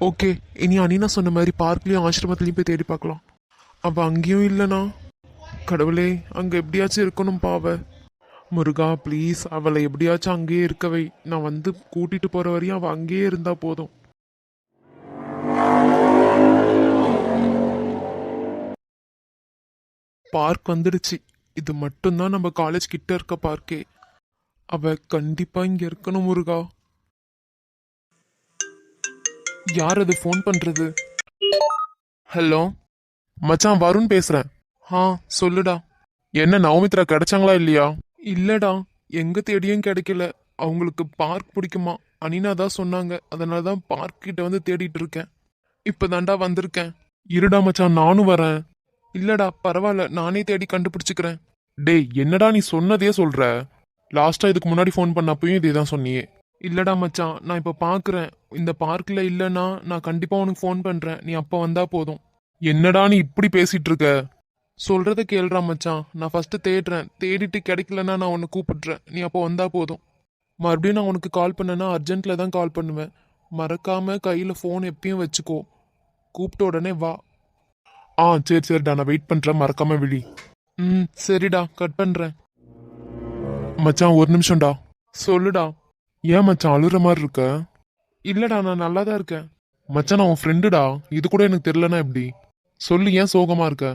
Okay, இனி அனினா சொன்ன மாதிரி பார்க்லயும் ஆசிரமத்திலையும் போய் தேடி பார்க்கலாம். அவ அங்கேயும் இல்லைனா கடவுளே, அங்க எப்படியாச்சும் இருக்கணும் பாவ. முருகா ப்ளீஸ், அவளை எப்படியாச்சும் அங்கேயே இருக்கவை. நான் வந்து கூட்டிட்டு போற வரையும் அவ அங்கேயே இருந்தா போதும். பார்க் வந்துடுச்சு. இது மட்டும்தான் நம்ம காலேஜ் கிட்ட இருக்க பார்க்கே. அவ கண்டிப்பா இங்க இருக்கணும் முருகா. யார் அது ஃபோன் பண்றது? ஹலோ மச்சான், வருண் பேசுறேன். சொல்லுடா. என்ன நவமித்ரா கிடைச்சாங்களா இல்லையா? இல்லடா, எங்க தேடியும் கிடைக்கல. அவங்களுக்கு பார்க் பிடிக்குமா, அனினா தான் சொன்னாங்க. அதனால தான் பார்க் கிட்ட வந்து தேடிட்டு இருக்கேன். இப்பதான்டா வந்திருக்கேன். இருடா மச்சான், நானும் வரேன். இல்லடா பரவாயில்ல, நானே தேடி கண்டுபிடிச்சுக்கிறேன். டேய், என்னடா நீ சொன்னதே சொல்ற? லாஸ்டா இதுக்கு முன்னாடி ஃபோன் பண்ணப்பயும் இதே தான் சொன்னியே. இல்லடா மச்சான், நான் இப்ப பாக்குறேன். இந்த பார்க்ல இல்லைன்னா நான் கண்டிப்பா உனக்கு ஃபோன் பண்றேன். நீ அப்ப வந்தா போதும். என்னடா நீ இப்படி பேசிட்டு இருக்க? சொல்றத கேள்றா மச்சான். நான் ஃபர்ஸ்ட் தேடுறேன். தேடிட்டு கிடைக்கலன்னா நான் உன்னை கூப்பிடுறேன். நீ அப்போ வந்தா போதும். மறுபடியும் நான் உனக்கு கால் பண்ணேன்னா அர்ஜென்ட்ல தான் கால் பண்ணுவேன். மறக்காம கையில ஃபோன் எப்பயும் வச்சுக்கோ. கூப்பிட்ட உடனே வா. சரி சரிடா, நான் வெயிட் பண்றேன். மறக்காம விழி. சரிடா, கட் பண்றேன். மச்சான் ஒரு நிமிஷம்டா. சொல்லுடா. ஏன் மச்சான் அழுற மாதிரி இருக்க? இல்லடா, நான் நல்லா தான் இருக்கேன். மச்சான் நான் உன் ஃப்ரெண்டுடா. இது கூட எனக்கு தெரியலனா எப்படி? சொல்லு, ஏன் சோகமா இருக்க?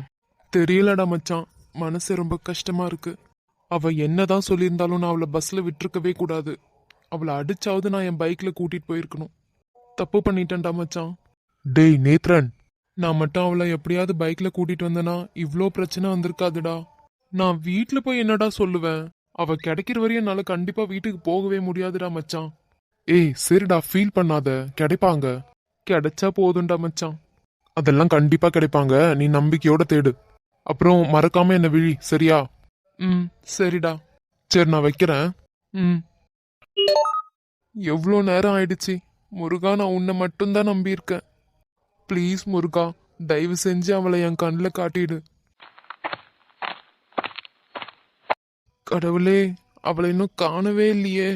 தெரியலடா மச்சான், மனசு ரொம்ப கஷ்டமா இருக்கு. அவ என்னதான் சொல்லியிருந்தாலும் நான் அவளை பஸ்ல விட்டுருக்கவே கூடாது. அவளை அடிச்சாவது நான் என் பைக்ல கூட்டிட்டு போயிருக்கணும். தப்பு பண்ணிட்டேன்டா மச்சான். டேய் நேத்ரன், நான் மட்டும் அவளை எப்படியாவது பைக்ல கூட்டிட்டு வந்தேனா இவ்ளோ பிரச்சனை வந்திருக்காதுடா. நான் வீட்டுல போய் என்னடா சொல்லுவேன்? அவ கிடைக்கிற வரையும் என்னால கண்டிப்பா வீட்டுக்கு போகவே முடியாதுடா மச்சான். ஏய் சரிடா, ஃபீல் பண்ணாத. கிடைப்பாங்க. கிடைச்சா போதும்டா மச்சான். அதெல்லாம் கண்டிப்பா கிடைப்பாங்க. நீ நம்பிக்கையோட தேடு. அப்புறம் மறக்காம என்ன விழி, சரியா? சரிடா. சரி, நான் வைக்கிறேன். எவ்வளோ நேரம் ஆயிடுச்சு. முருகா, நான் உன்னை மட்டும்தான் நம்பியிருக்கேன். ப்ளீஸ் முருகா, தயவு செஞ்சு அவளை என் கண்ணில் காட்டிடு. கடவுளே, அவளை இன்னும் காணவே இல்லையே.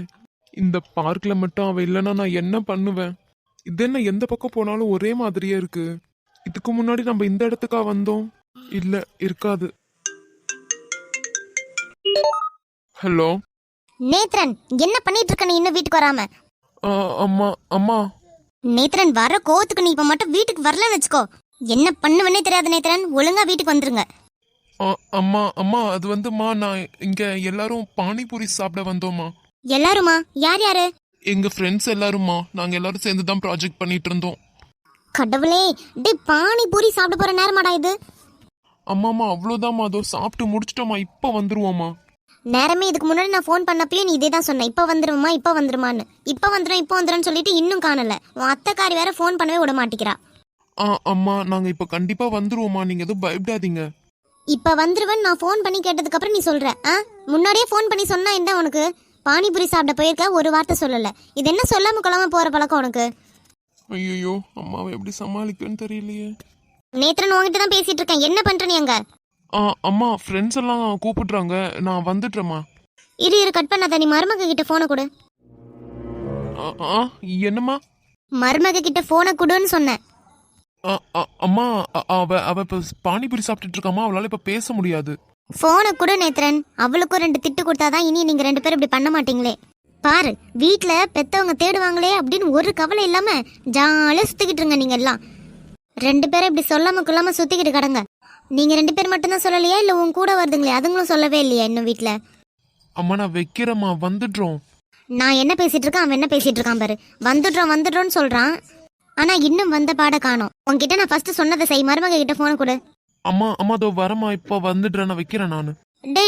இந்த பார்க்ல மட்டும் அவ இல்லைன்னா நான் என்ன பண்ணுவேன்? இது என்ன, எந்த பக்கம் போனாலும் ஒரே மாதிரியே இருக்கு. இதுக்கு முன்னாடி நம்ம இந்த இடத்துக்கா வந்தோம்? இல்ல, இருக்காது. ஹலோ நேத்ரன், என்ன பண்ணிட்டு இருக்க நீ இன்னும் வீட்டுக்கு வராம? அம்மா அம்மா. நேத்ரன், வர கோவத்துக்கு நீ இப்ப மட்டும் வீட்டுக்கு வரலன்னு வச்சுக்கோ. என்ன பண்ணுவேன்னே தெரியாது நேத்ரன். ஒழுங்கா வீட்டுக்கு வந்துருங்க. அம்மா அம்மா, அது வந்துமா, நான் இங்க எல்லாரும் பானிபூரி சாப்பிட வந்தோமா. எல்லாருமா? யார் யாரு? எங்க ஃப்ரெண்ட்ஸ் எல்லாருமா. நாங்க எல்லாரும் சேர்ந்து தான் ப்ராஜெக்ட் பண்ணிட்டு இருந்தோம். கடவுளே, டே பானிபூரி சாப்பிட போற நேரமாடா இது? அம்மாமா அவ்வளோதாம்மா, அதோ சாப்பிட்டு முடிச்சிட்டோமா, இப்ப வந்துருவோமா. நேரமே இதுக்கு முன்னாடி நான் ஃபோன் பண்ணப்பயும் நீ இதே தான் சொன்ன. இப்ப வந்துருமா, இப்ப வந்துருமான்னு. இப்ப வந்துடும் சொல்லிட்டு இன்னும் காணல. உன் அத்தைக்காரி வேற ஃபோன் பண்ணவே விட மாட்டேங்கிறா. அம்மா, நாங்க இப்ப கண்டிப்பா வந்துருவோமா, நீங்க எதுவும் பயப்படாதீங்க. இப்ப வந்துருவேன் நான் ஃபோன் பண்ணி கேட்டதுக்கு அப்புறம் நீ சொல்ற? முன்னாடியே ஃபோன் பண்ணி சொன்னா என்ன உனக்கு? பானிபூரி சாப்பிட போயிருக்க, ஒரு வார்த்தை சொல்லல. இது என்ன சொல்லாம கொள்ளாம போற பழக்கம் உனக்கு? ஐயோ, அம்மாவை எப்படி சமாளிக்கன்னு தெரியலையே. நேத்ரன், உங்ககிட்ட தான் பேசிட்டு இருக்கேன். என்ன பண்ற நீ அங்க? அம்மா, ஃப்ரெண்ட்ஸ் எல்லாம் கூப்பிடுறாங்க, நான் வந்துட்டேம்மா. இரு கட் பண்ணாத. நீ மருமக கிட்ட போனை கொடு. என்னம்மா? மருமக கிட்ட போனை கொடுன்னு சொன்னேன். அம்மா, அவ இப்ப பானிபூரி சாப்பிட்டுட்டு இருக்காமா, அவளால இப்ப பேச முடியாது. போனை கொடு நேத்ரன். அவளுக்கும் 2 திட்டு கொடுத்தாதான் இனி நீங்க 2 பேரும் இப்படி பண்ண மாட்டீங்களே. பாரு, வீட்டுல பெத்தவங்க தேடுவாங்களே அப்படின்னு ஒரு கவலை இல்லாம ஜாலியா சுத்திக்கிட்டு இருங்க. நீங்க எல்லாம் 2 பேரும் இப்படி சொல்லாம கொள்ளாம சுத்திக்கிட்டு கடங்க. நீங்க 2 பேர் மட்டும்தான் சொல்லலையா, இல்ல உன் கூட வருதுங்களே அதுங்களும் சொல்லவே இல்லையா இன்னும் வீட்டுல? அம்மா, நான் வைக்கிறேம்மா, வந்துடுறோம். நான் என்ன பேசிட்டு இருக்கேன், அவன் என்ன பேசிட்டு இருக்கான் பாரு. வந்துடுறோம்னு சொல்றான், ஆனா இன்னும் வந்த பாட காணோம். உன்கிட்ட நான் ஃபர்ஸ்ட் சொன்னதை செய். மருமக கிட்ட போன கொடு. அம்மா அதோ வரமா, இப்ப வந்துடுறேன், நான் வைக்கிறேன் நானு. டே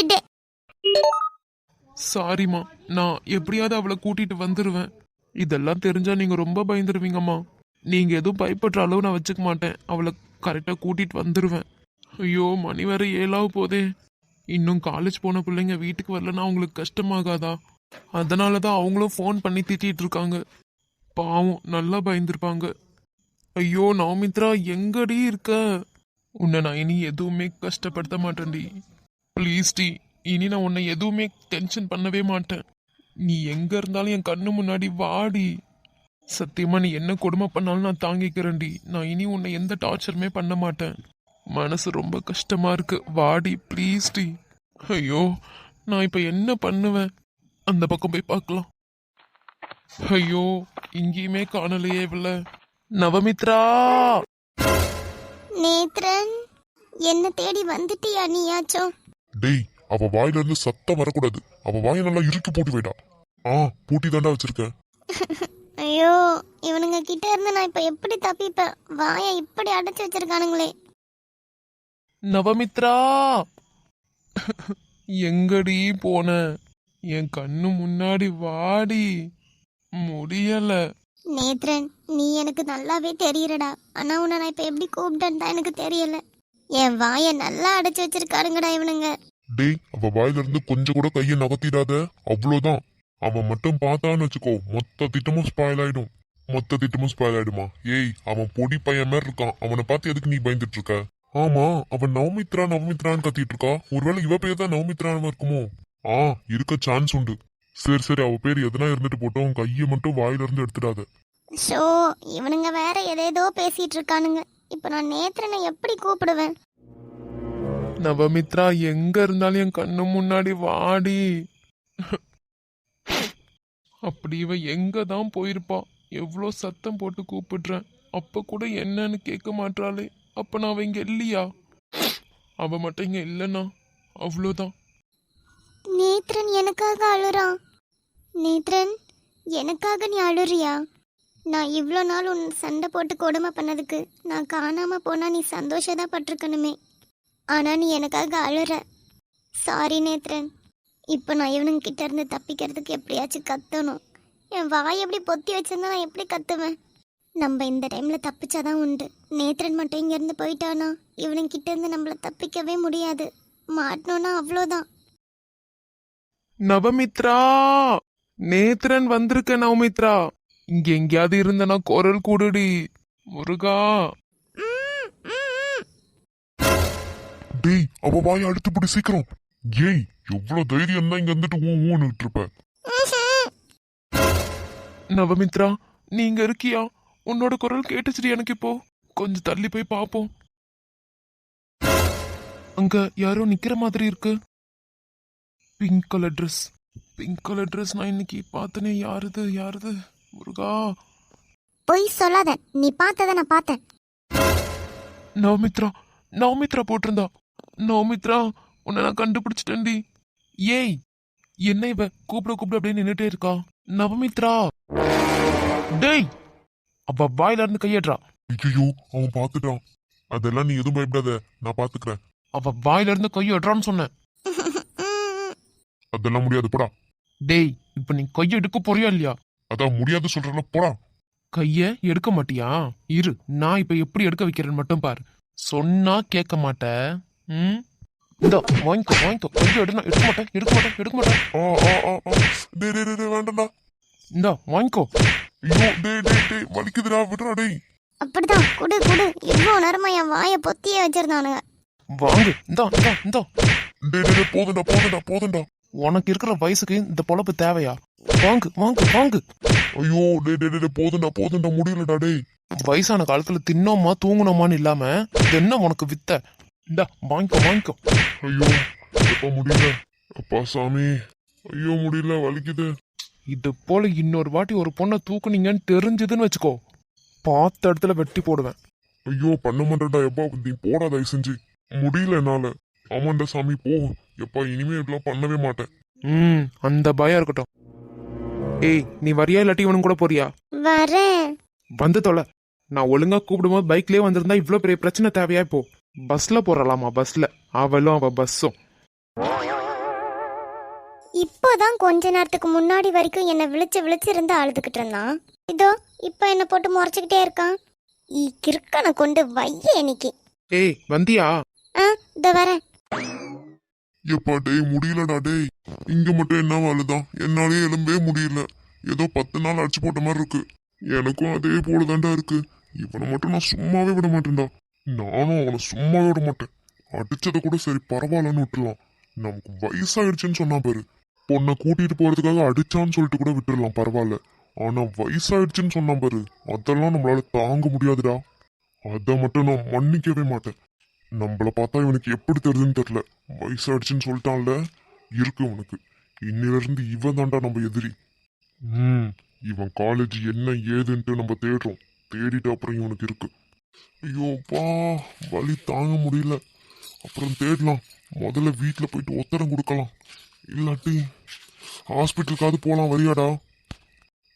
சாரிம்மா, நான் எப்படியாவது அவளை கூட்டிட்டு வந்துருவேன். இதெல்லாம் தெரிஞ்சா நீங்க ரொம்ப பயந்துருவீங்கம்மா. நீங்க எதுவும் பயப்படுற அளவு நான் வச்சுக்க மாட்டேன். அவளை கரெக்டா கூட்டிட்டு வந்துருவேன். ஐயோ, மணி வேற 7 போதே. இன்னும் காலேஜ் போன பிள்ளைங்க வீட்டுக்கு வரலன்னா அவங்களுக்கு கஷ்டமாகாதா? அதனாலதான் அவங்களும் ஃபோன் பண்ணி திட்டிட்டு இருக்காங்க. பாவம், நல்லா பயந்துருப்பாங்க. ஐயோ நவமித்ரா, எங்கடி இருக்க? உன்னை நான் இனி எதுவுமே கஷ்டப்படுத்த மாட்டேன்டி. ப்ளீஸ் டி, இனி நான் உன்னை எதுவுமே டென்ஷன் பண்ணவே மாட்டேன். நீ எங்க இருந்தாலும் என் கண்ணு முன்னாடி வாடி. சத்தியமா நீ என்ன கொடுமை பண்ணாலும் நான் தாங்கிக்கிறேன்டி. நான் இனி உன்னை எந்த டார்ச்சருமே பண்ண மாட்டேன். மனசு ரொம்ப கஷ்டமா இருக்கு. வாடி ப்ளீஸ் டி. ஐயோ நான் இப்ப என்ன பண்ணுவேன்? அந்த பக்கம் போய் பார்க்கலாம். ஐயோ இங்கேயுமே காணலையே இவள. நவமித்ரா! நேத்ரன், என்ன தேடி வந்துட்டியா நீயாச்சும்? டேய், அவ வாயில இருந்து சத்தம் வரக்கூடாது. அவ வாயை நல்லா இறுக்கி போட்டு போயிட்டா. பூட்டி தாண்டா வச்சிருக்கேன். ஐயோ, இவனுங்க கிட்ட இருந்து நான் இப்ப எப்படி தப்பிப்பேன்? வாயை இப்படி அடைச்சு வச்சிருக்கானுங்களே. நவமித்ரா! எங்கடி போன? என் கண்ணு முன்னாடி வாடி. முடியல. நேத்ரன், நீ எனக்கு நல்லாவே தெரியறடா. ஆனா உன்னை நான் இப்ப எப்படி கூப்பிட்டேன்னு தான் எனக்கு தெரியல. என் வாயை நல்லா அடைச்சு வச்சிருக்காருங்கடா இவனுங்க. டேய், அவ வாயில இருந்து கொஞ்சம் கூட கையை நகர்த்திடாத. அவ்வளவுதான். அவன் மட்டும் பார்த்தான்னு வச்சுக்கோ, மொத்த திட்டமும் ஸ்பாயில் ஆயிடும். மொத்த திட்டமும் ஸ்பாயில் ஆயிடுமா? ஏய், அவன் பொடி பையன் மாதிரி இருக்கான். அவனை பார்த்து எதுக்கு நீ பயந்துட்டு இருக்க? ஆமா, அவன் நவமித்ரா நவமித்ரான்னு கத்திட்டு இருக்கா. ஒருவேளை இவ பேர் தான் நவமித்ரான்னு இருக்குமோ? இருக்க சான்ஸ் உண்டு. சரி சரி, அவ பேர் எதனா இருந்துட்டு போட்டோம். கையை மட்டும் வாயில இருந்து எடுத்துடாத. ஷோ, இவனுங்க வேற ஏதேதோ பேசிட்டு இருக்கானுங்க. இப்ப நான் நேத்ரனை எப்படி கூப்பிடுவேன்? நவமித்ரா, எங்க இருந்தாலும் என் கண்ணு முன்னாடி வாடி. அப்படி இவ எங்க தான் போயிருப்பா? எவ்வளோ சத்தம் போட்டு கூப்பிடுறேன், அப்ப கூட என்னன்னு கேட்க மாட்டாளே. அப்ப நான் அவ இங்க இல்லையா? அவ மட்டும் இங்க இல்லைன்னா அவ்வளோதான். நேத்ரன் எனக்காக அழுறான். நேத்ரன், எனக்காக நீ அழுறியா? நான் இவ்வளோ நாள் உன் சண்டை போட்டு கொடுமை பண்ணதுக்கு நான் காணாம போனா நீ சந்தோஷதான் பட்டிருக்கணுமே. ஆனா நீ எனக்காக அழுற. சாரி நேத்ரன். இப்போ நான் இவனுங்க கிட்ட இருந்து தப்பிக்கிறதுக்கு எப்படியாச்சும் கத்தணும். என் வாய் எப்படி பொத்தி வச்சிருந்தா நான் எப்படி கத்துவேன்? நம்ம இந்த டைம்ல தப்பிச்சாதான் உண்டு. நேத்ரன் மட்டும் இங்க இருந்து போயிட்டானா இவனுங்க கிட்ட இருந்து நம்மள தப்பிக்கவே முடியாது. மாட்டணும்னா அவ்வளோதான். நவமித்ரா! நேத்ரன் வந்திருக்க. நவமித்ரா, இங்க எங்கேயாவது இருந்தனா குரல் கூடுடி. முருகா! டேய், அவ வாயை அழுத்து பிடி சீக்கிரம். ஏய், எவ்வளவு தைரியம் தான் இங்க வந்துட்டு ஊன்னுட்டு இருப்ப? நவமித்ரா, நீங்க இருக்கியா? உன்னோட குரல் கேட்டுச்சுடி எனக்கு இப்போ. கொஞ்சம் தள்ளி போய் பாப்போம். அங்க யாரோ நிக்கிற மாதிரி இருக்கு. Pink colour dress. Pink colour dress நான் இன்னைக்கு பார்த்தனே. யாருது யாருது? முருகா! பொய் சொல்லாத. நீ பார்த்ததை நான் பார்த்தேன். நவமித்ரா, நவமித்ரா போட்டிருந்தா. நவமித்ரா, உன்னை நான் கண்டுபிடிச்சிட்டேன்டி. ஏய், என்ன இவ கூப்பிட கூப்பிட அப்படியே நின்னுட்டே இருக்கா? நவமித்ரா! டேய், அவ வாயில இருந்து கையேட்றா. ஐயோ, அவன் பாத்துட்டான். அதெல்லாம் நீ எதுவும் பயப்படாத, நான் பாத்துக்கிறேன். அவ வாயில இருந்து கையேட்றான்னு சொன்னேன். அதெல்லாம் முடியாது, போடா. டேய், இப்ப நீ கைய எடுக்க போறியா இல்லையா? அதான் முடியாது சொல்றல, போடா. கைய எடுக்க மாட்டியா? இரு, நான் இப்ப எப்படி எடுக்க வைக்கிறேன்னு மட்டும் பாரு. சொன்னா கேட்க மாட்ட. இந்த வாங்கிக்கோ வாங்கிக்கோ. கைய எடுனா எடுக்க மாட்டேன் எடுக்க மாட்டேன் எடுக்க மாட்டேன். வேண்டாம்டா. இந்த வாங்கிக்கோ. ஐயோ, டேய் வலிக்குதுடா, விடுறா டேய். அப்படிதான், குடு குடு. இவ்வளோ நேரமா என் வாயை பொத்தியே வச்சிருந்தானுங்க. வாங்கு. இந்தா இந்தா இந்தா. டேய் போதுண்டா. உனக்கு இருக்கிற வயசுக்கு இந்த பொழப்பு தேவையா? வாங்கு வாங்கு வாங்கு. ஐயோ, டேய் போதுண்டா, முடியலடா டேய். வயசான காலத்துல தின்னோமா தூங்குனோமான்னு இல்லாம இது என்ன உனக்கு வித்த? இந்தா வாங்கிக்கோ வாங்கிக்கோ. ஐயோ, எப்ப முடியல. அப்பா சாமி, ஐயோ முடியல, வலிக்குது. இது போல இன்னொரு வாட்டி ஒரு பொண்ணை தூக்குனீங்கன்னு தெரிஞ்சதுன்னு வச்சுக்கோ, பார்த்த இடத்துல வெட்டி போடுவேன். ஐயோ, பண்ண மாட்டேன்டா. எப்பா நீ போடா, தயவு செஞ்சு. முடியல என்னால. ஆமாண்டா சாமி, போ. எப்பா இனிமே இதெல்லாம் பண்ணவே மாட்டேன். அந்த பயம் இருக்கட்டும். ஏய், நீ வரியா இல்லாட்டி இவனும் கூட போறியா? வரேன். வந்து தொலை. நான் ஒழுங்கா கூப்பிடும்போது பைக்லயே வந்திருந்தா இவ்ளோ பெரிய பிரச்சனை தேவையா? இப்போ பஸ்ல போறலாமா? பஸ்ல அவளும் அவ பஸ்ஸும். இப்போதான் கொஞ்ச நேரத்துக்கு முன்னாடி வரைக்கும் என்ன விழிச்சு இருந்து அழுதுகிட்டு இருந்தான். இதோ இப்போ என்ன போட்டு முறைச்சுக்கிட்டே இருக்கான். கிறுக்கனை கொண்டு வைய இன்னைக்கு. ஏய், வந்தியா? இதோ வரேன். எப்பா டேய், முடியலடா டேய். இங்க மட்டும் என்ன அழுதான்? என்னாலே எலும்பே முடியல. ஏதோ 10 நாள் அடிச்சு போட்ட மாதிரி இருக்கு. எனக்கும் அதே போலதாண்டா இருக்கு. இவனை மட்டும் நான் சும்மாவே விட மாட்டேன்டா. நானும் அவனை சும்மாவே விட மாட்டேன். அடிச்சதை கூட சரி பரவாயில்லன்னு விட்டுலாம். நமக்கு வயசாயிடுச்சுன்னு சொன்னா பாரு. பொண்ணை கூட்டிட்டு போறதுக்காக அடிச்சான்னு சொல்லிட்டு கூட விட்டுடலாம், பரவாயில்ல. ஆனா வயசாயிடுச்சுன்னு சொன்னான் பாரு, அதெல்லாம் நம்மளால தாங்க முடியாதுடா. அதை மட்டும் நான் மன்னிக்கவே மாட்டேன். நம்மள பார்த்தா இவனுக்கு எப்படி தெரியுதுன்னு தெரியல. வயசாயிடுச்சுன்னு சொல்லிட்டான்ல, இருக்கு உனக்கு. இன்னில இருந்து இவன் தாண்டா நம்ம எதிரி. இவன் காலேஜ் என்ன ஏதுன்ட்டு நம்ம தேடுறோம். தேடிட்டு அப்புறம் இவனுக்கு இருக்கு. ஐயோப்பா, வலி தாங்க முடியல. அப்புறம் தேடலாம். முதல்ல வீட்டில் போயிட்டு ஒத்தடம் கொடுக்கலாம். இல்லாட்டி ஹாஸ்பிட்டலுக்காவது போகலாம். வரியாடா?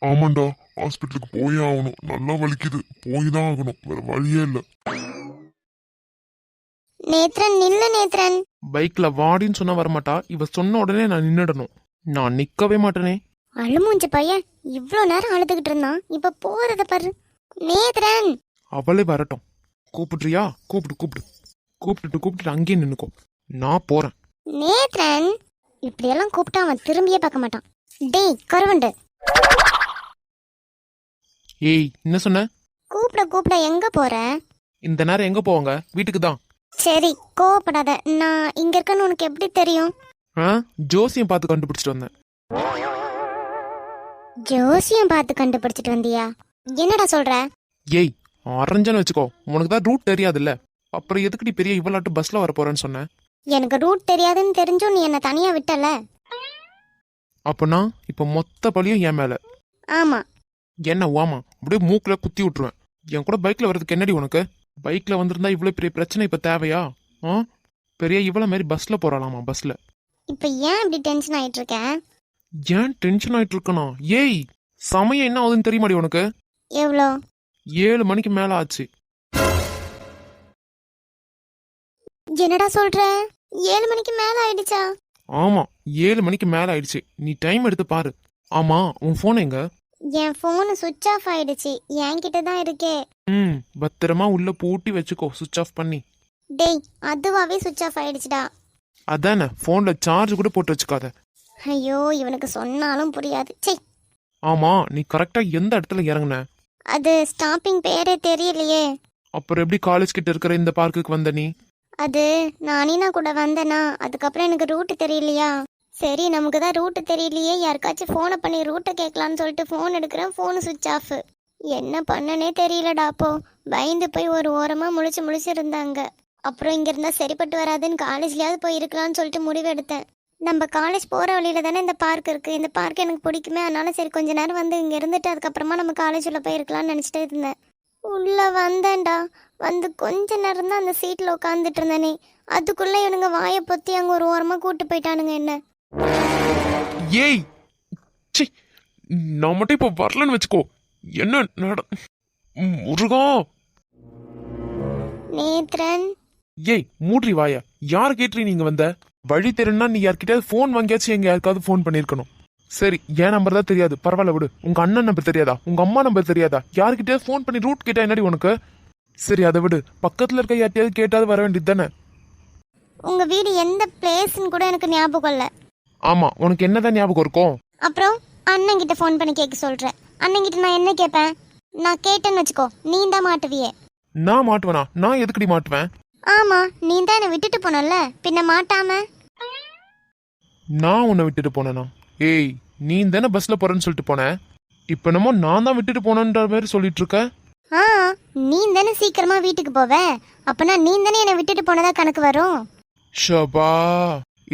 ஆமாண்டா, ஹாஸ்பிட்டலுக்கு போயே ஆகணும். நல்லா வலிக்குது, போய் தான் ஆகணும். வேற வழியே இல்லை. நேத்ரன் நில்லு நேத்ரன். பைக்ல வாடின்னு சொன்னா வரமாட்டா. இவ சொன்ன உடனே நான் நின்னுடணும். நான் நிக்கவே மாட்டேனே. அழுமூஞ்ச பையன் இவ்ளோ நேரம் அழுதுகிட்டு இருந்தான், இப்ப போறத பாரு. நேத்ரன். அவளே வரட்டும். கூப்பிடுறியா? கூப்பிடு கூப்பிடு. கூப்பிட்டுட்டு அங்கேயே நின்னுக்கோ. நான் போறேன். நேத்ரன், இப்படியெல்லாம் கூப்பிட்டா அவன் திரும்பியே பார்க்க மாட்டான். டேய் கருவண்டு. ஏய், என்ன சொன்ன? கூப்பிட எங்க போற? இந்த நேரம் எங்க போவாங்க? வீட்டுக்கு தான். சரி கோவப்படாத. நான் இங்க இருக்கேன்னு உனக்கு எப்படி தெரியும்? ஜோசியம் பார்த்து கண்டுபிடிச்சிட்டு வந்தேன். ஜோசியம் பார்த்து கண்டுபிடிச்சிட்டு வந்தியா? என்னடா சொல்ற? ஏய், அரைஞ்சன்னு வச்சுக்கோ. உனக்கு தான் ரூட் தெரியாதுல்ல, அப்புறம் எதுக்கு நீ பெரிய இவ்வளாட்டு பஸ்ல வர போறேன்னு சொன்ன? எனக்கு ரூட் தெரியாதுன்னு தெரிஞ்சும் நீ என்ன தனியா விட்டல. அப்பனா இப்ப மொத்த பழியும் என் மேல. ஆமா. என்ன ஓமா? அப்படியே மூக்குல குத்தி விட்டுருவேன். என் கூட பைக்ல வர்றதுக்கு என்னடி உனக்கு? பைக்ல வந்திருந்தா இவ்வளவு பெரிய பிரச்சனை இப்ப தேவையா? பெரிய இவ்வளவு மாதிரி பஸ்ல போறாளாமா. பஸ்ல இப்ப ஏன் இப்படி டென்ஷன் ஆயிட்டு இருக்க? ஏன் டென்ஷன் ஆயிட்டு இருக்கணும்? ஏய், சமயம் என்ன ஆகுதுன்னு தெரியுமாடி உனக்கு? எவ்வளோ? 7 மணிக்கு மேல ஆச்சு. என்னடா சொல்ற? 7 மணிக்கு மேல ஆயிடுச்சா? ஆமா, 7 மணிக்கு மேல ஆயிடுச்சு. நீ டைம் எடுத்து பாரு. ஆமா, உன் போன் எங்க? என் போன் சுவிட்ச் ஆஃப் ஆயிடுச்சு. என்கிட்ட தான் இருக்கே. பத்திரமா உள்ள பூட்டி வச்சுக்கோ, சுவிட்ச் ஆஃப் பண்ணி. டேய், அதுவாவே சுவிட்ச் ஆஃப் ஆயிடுச்சுடா. அதானே, போன்ல சார்ஜ் கூட போட்டு வச்சுக்காத. ஐயோ, இவனுக்கு சொன்னாலும் புரியாது. சே. ஆமா, நீ கரெக்டா எந்த இடத்துல இறங்குன? அது ஸ்டாப்பிங் பேரே தெரியலையே. அப்புறம் எப்படி காலேஜ் கிட்ட இருக்கிற இந்த பார்க்குக்கு வந்த நீ? அது நானீனா கூட வந்தேனா, அதுக்கப்புறம் எனக்கு ரூட் தெரியலையா. சரி, நமக்கு தான் ரூட் தெரியலையே, யாருக்காச்சும் ஃபோனை பண்ணி ரூட்டை கேட்கலான்னு சொல்லிட்டு ஃபோன் எடுக்கிறேன். ஃபோனு சுவிட்ச் ஆஃப். என்ன பண்ணனே தெரியலடா. அப்போ பயந்து போய் ஒரு ஓரமாக முழிச்சு இருந்தாங்க. அப்புறம் இங்கே இருந்தால் சரிப்பட்டு வராதுன்னு காலேஜ்லேயாவது போய் இருக்கலாம்னு சொல்லிட்டு முடிவு எடுத்தேன். நம்ம காலேஜ் போகிற வழியில தானே இந்த பார்க் இருக்குது. இந்த பார்க் எனக்கு பிடிக்குமே, அதனால சரி கொஞ்ச நேரம் வந்து இங்கே இருந்துட்டு அதுக்கப்புறமா நம்ம காலேஜில் போய் இருக்கலாம்னு நினச்சிட்டே இருந்தேன். உள்ளே வந்தேன்டா. வந்து கொஞ்ச நேரம் தான் அந்த சீட்டில் உட்காந்துட்டு இருந்தேனே, அதுக்குள்ளே இவனுங்க வாயை பொத்தி அங்கே ஒரு ஓரமாக கூட்டு போயிட்டானுங்க என்ன. ஏய், சி, நான் மட்டும் இப்போ வரலன்னு வச்சுக்கோ. என்ன முருகா. நேத்ரன். ஏய், மூட்ரி வாயா. யாரு கேட்டு நீங்க வந்த? வழி தெரியும்னா நீ யார்கிட்டயாவது ஃபோன் வாங்கியாச்சும் எங்க யாருக்காவது ஃபோன் பண்ணிருக்கணும். சரி, என் நம்பர் தான் தெரியாது, பரவாயில்ல விடு. உங்க அண்ணன் நம்பர் தெரியாதா? உங்க அம்மா நம்பர் தெரியாதா? யாருக்கிட்டயாவது ஃபோன் பண்ணி ரூட் கேட்டா என்னடி உனக்கு? சரி, அதை விடு. பக்கத்துல இருக்க யார்கிட்டயாவது கேட்டாவது வர வேண்டியது தானே. உங்க வீடு எந்த பிளேஸ்ன்னு கூட எனக்கு ஞாபகம் இல்லை. ஆமா, உனக்கு என்னதான் ஞாபகம் இருக்கும்? அப்புறம் அண்ணன் கிட்ட ஃபோன் பண்ணி கேட்க சொல்றேன். அண்ணன் கிட்ட நான் என்ன கேட்பேன்? நான் கேட்டேன்னு வச்சுக்கோ, நீ தான் மாட்டுவியே. நான் மாட்டுவேனா? நான் எதுக்கடி மாட்டுவேன்? ஆமா, நீ தான் என்னை விட்டுட்டு போனல, பின்ன மாட்டாம? நான் உன்னை விட்டுட்டு போனேனா? ஏய், நீ தானே பஸ்ல போறேன்னு சொல்லிட்டு போன. இப்ப என்னமோ நான் தான் விட்டுட்டு போனேன்ற மாதிரி சொல்லிட்டு இருக்க. நீ தானே சீக்கிரமா வீட்டுக்கு போவ, அப்பனா நீ தானே என்னை விட்டுட்டு போனதா கணக்கு வரும். ஷபா,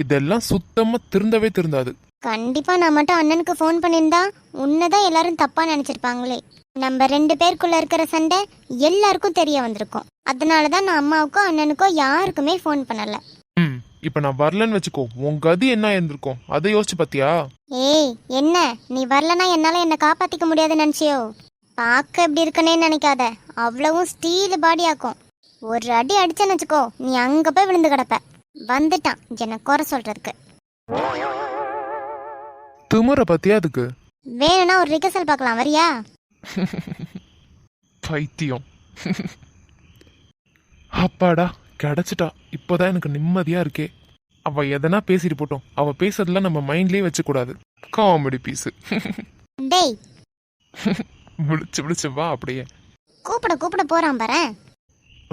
இதெல்லாம் சுத்தமா திருந்தவே திருந்தாது. கண்டிப்பா நான் மட்டும் அண்ணனுக்கு ஃபோன் பண்ணியிருந்தா உன்னதான் எல்லாரும் தப்பா நினைச்சிருப்பாங்களே. நம்ம 2 பேருக்குள்ள இருக்கிற சண்டை எல்லாருக்கும் தெரிய வந்திருக்கும். அதனாலதான் நான் அம்மாவுக்கோ அண்ணனுக்கோ யாருக்குமே ஃபோன் பண்ணல. இப்ப நான் வரலன்னு வச்சுக்கோ, உன் கதி என்ன இருந்திருக்கும் அதை யோசிச்சு பாத்தியா? ஏய், என்ன நீ வரலனா என்னால என்ன காப்பாத்திக்க முடியாதுன்னு நினைச்சியோ? பார்க்க எப்படி இருக்கனே நினைக்காத. அவ்வளவும் ஸ்டீல் பாடி ஆக்கும். ஒரு அடி அடிச்சேன்னு வச்சுக்கோ, நீ அங்க போய் விழுந்து கிடப்ப. வந்துட்டான் என்ன குறை சொல்றதுக்கு. திமுற பத்தியா அதுக்கு? வேணும்னா ஒரு ரிகர்சல் பார்க்கலாம், வரியா? பைத்தியம். அப்பாடா, கிடைச்சிட்டா. இப்போதான் எனக்கு நிம்மதியா இருக்கே. அவ எதனா பேசிட்டு போட்டோம். அவ பேசுறதுல நம்ம மைண்ட்லயே வச்சு கூடாது. Comedy piece. டேய், விழிச்சு வா அப்படியே. கூப்பிட போறான் பாரு.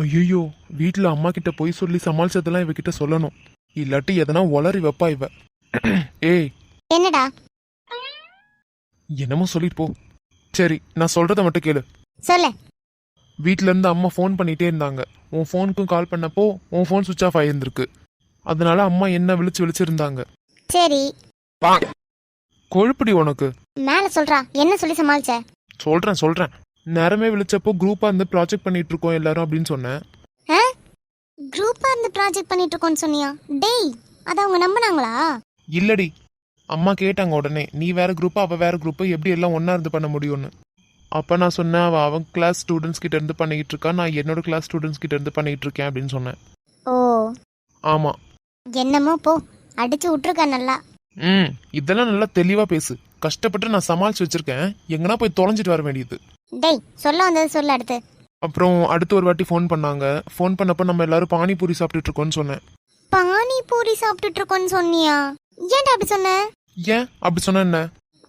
ஐயோ, வீட்டுல அம்மா கிட்ட போய் சொல்லி சமாளிச்சதெல்லாம் இவகிட்ட சொல்லணும். இல்லாட்டி எதனா உளறி வைப்பா இவ. ஏய், என்னடா? என்னமோ சொல்லிட்டு போ. சரி நான் சொல்றத மட்டும் கேளு. சொல்லு. வீட்ல இருந்து அம்மா ஃபோன் பண்ணிட்டே இருந்தாங்க. உன் ஃபோனுக்கும் கால் பண்ணப்போ உன் ஃபோன் சுவிச் ஆஃப் ஆயிருந்திருக்கு. அதனால அம்மா என்ன விழிச்சிருந்தாங்க. சரி, கொழுப்படி உனக்கு. மேல சொல்றா, என்ன சொல்லி சமாளிச்ச? சொல்றேன். நேரமே விழிச்சப்போ குரூப்பா இருந்து ப்ராஜெக்ட் பண்ணிட்டு இருக்கோம் எல்லாரும் அப்படின்னு சொன்னேன். குரூப்பா இருந்து ப்ராஜெக்ட் பண்ணிட்டு இருக்கோம்னு சொன்னியா? டேய், அத அவங்க நம்பினாங்களா? இல்லடி, அம்மா கேட்டாங்க உடனே, நீ வேற குரூப் அவ வேற குரூப், எப்படி எல்லாம் ஒண்ணா இருந்து பண்ண முடியும்னு. அப்ப நான் சொன்னேன், அவன் கிளாஸ் ஸ்டூடெண்ட்ஸ் கிட்ட இருந்து பண்ணிக்கிட்டு இருக்கா, நான் என்னோட கிளாஸ் ஸ்டூடெண்ட்ஸ் கிட்ட இருந்து பண்ணிட்டு இருக்கேன் அப்படின்னு சொன்னேன். ஓ, ஆமா. என்னமோ போ, அடிச்சு விட்டுருக்க நல்லா. இதெல்லாம் நல்லா தெளிவா பேசு. கஷ்டப்பட்டு நான் சமாளிச்சு வச்சிருக்கேன், எங்கன்னா போய் தொலைஞ்சிட்டு வர வேண்டியது. டேய், சொல்ல வந்தது சொல்லு அடுத்து. அப்புறம் அடுத்து ஒரு வாட்டி ஃபோன் பண்ணாங்க. ஃபோன் பண்ணப்போ நம்ம எல்லாரும் பானிபூரி சாப்பிட்டுட்டு இருக்கோம்னு சொன்னேன். பானிபூரி சாப்பிட்டுட்டு இருக்கோன்னு சொன்னியா? ஏன்டா அப்படி சொன்ன? ஏன் அப்படி சொன்ன என்ன?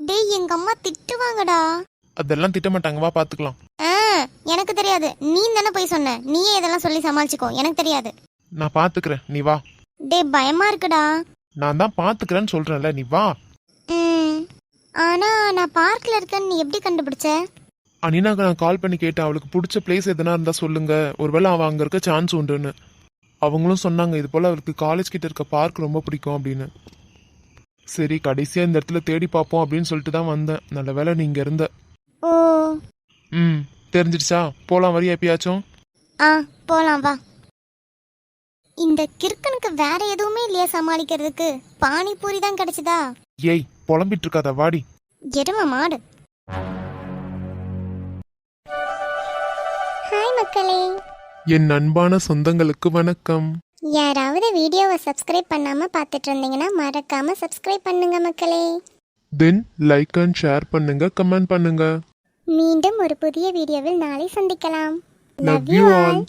டேய், எங்க அம்மா திட்டுவாங்கடா. அதெல்லாம் திட்டமாட்டாங்க, வா பாத்துக்கலாம். எனக்கு தெரியாது, நீ தானே போய் சொன்ன. நீயே இதெல்லாம் சொல்லி சமாளிச்சுக்கோ, எனக்கு தெரியாது. நான் பாத்துக்கிறேன், நீ வா. டேய், பயமா இருக்குடா. நான் தான் பாத்துக்கிறேன்னு சொல்றேன்ல, நீ வா. ஆனா நான் பார்க்ல இருக்கேன்னு நீ எப்படி கண்டுபிடிச்ச? அனினாக்கு நான் கால் பண்ணி கேட்டேன், அவளுக்கு பிடிச்ச பிளேஸ் எதனா இருந்தா சொல்லுங்க, ஒருவேளை அவ அங்க இருக்க சான்ஸ் உண்டுன்னு. அவங்களும் சொன்னாங்க இது போல அவளுக்கு காலேஜ் கிட்ட இருக்க பார்க் ரொம்ப பிடிக்கும் அப்படின்னு. சரி, கடைசியா இந்த இடத்துல தேடி பார்ப்போம் அப்படின்னு சொல்லிட்டு தான் வந்தேன். நல்ல வேளை நீங்க இருந்த. ஓ, தெரிஞ்சிடுச்சா? போலாம், வரியா எப்பயாச்சும்? போலாம் வா. இந்த கிறுக்கனுக்கு வேற எதுவுமே இல்லையா சமாளிக்கிறதுக்கு? பானிபூரி தான் கிடைச்சதா? ஏய், புலம்பிட்டு இருக்காத, வாடி. எரும மாடு. ஹாய் மக்களே. என் அன்பான சொந்தங்களுக்கு வணக்கம். யாராவது வீடியோவை சப்ஸ்கிரைப் பண்ணாம பார்த்துட்டு இருந்தீங்கன்னா மறக்காம சப்ஸ்கிரைப் பண்ணுங்க மக்களே. தென் லைக் அண்ட் ஷேர் பண்ணுங்க, கமெண்ட் பண்ணுங்க. மீண்டும் ஒரு புதிய வீடியோவில் நாளை சந்திக்கலாம். Love you all.